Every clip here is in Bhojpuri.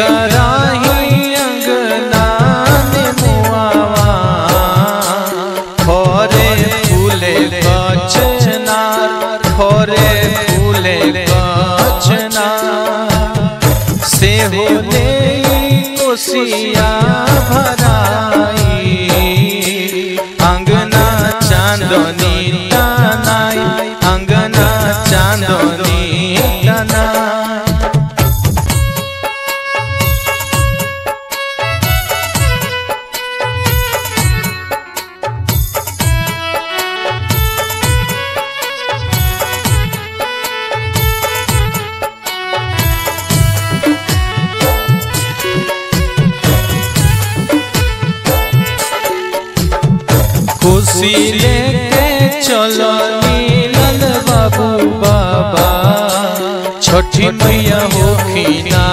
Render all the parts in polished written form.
कराही अंगना ने मुआवा खोरे फूले कचनार खोरे फूले कचनार से होले कोसिया भराई अंगना चांदनी तनाई अंगना चांदनी तनाई खुशी लेके चलो नीलल बाबू बाबा छठी मैया होखिना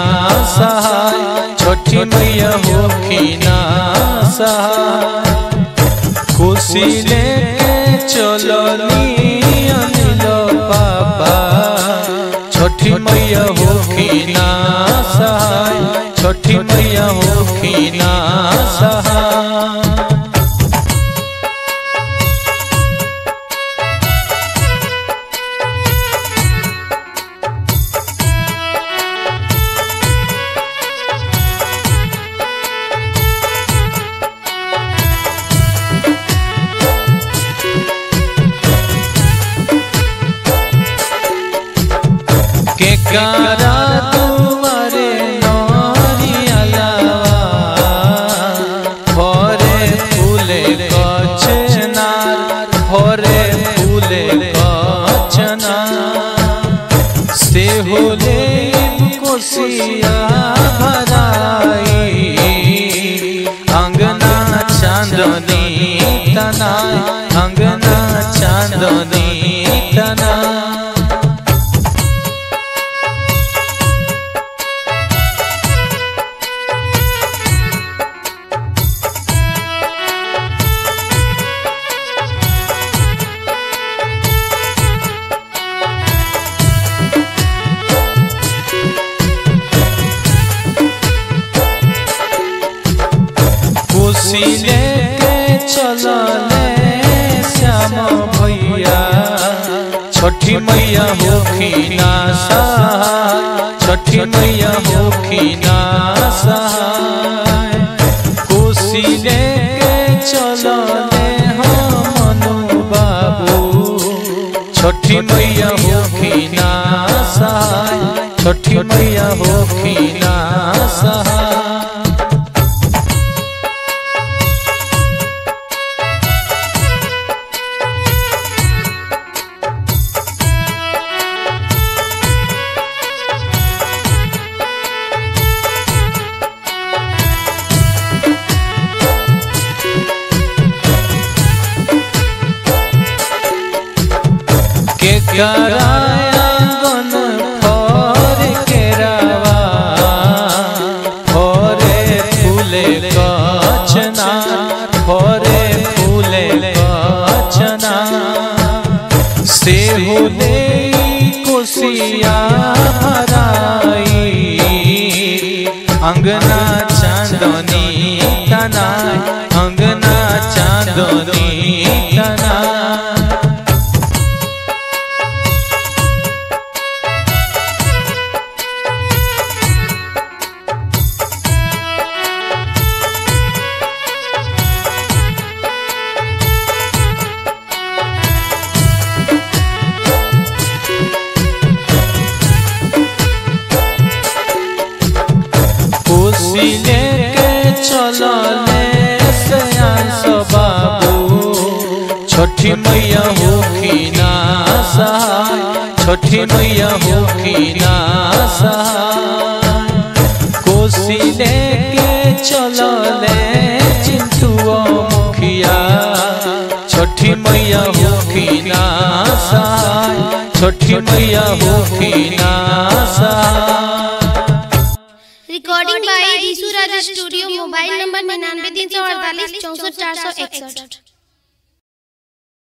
सहाय छठी मैया होखिना सहाय खुशी लेके चलो नीलल बाबा छठी मैया होखिना सहाय छठी मैया होखिना सहाय के कारा तुम्हारे नरियलावा भोरे फूले कचनार भोरे फूले कचनार से होले कोसिया भराई अंगना चांदनी तनाई अंगना चांदनी तनाई खुशी लेके चलले श्याम भैया छठी मैया होखिना सहाय छठी मैया होखिना सहाय खुशी लेके चलले हम मनु बाबू छठी मैया होखिना सहाय छठी मैया होखिना सहाय के कराया गन फर केरावा भोरे फूले कचनार भोरे फूले कचनार से होले कोसिया भराई अंगना चांदनी तनाई अंगना चांदनी तनाई खुशी लेके चलले श्याम बाबू छठी मैया होखी ना सहाय, छठी मैया होखी ना सहाय। कोसी लेके चलले चिंटुआ मुखिया, छठी मैया होखी ना सहाय, छठी मैया होखी ना सहाय। Recording by Ishu Raj studio. Mobile number 99 348 64 461।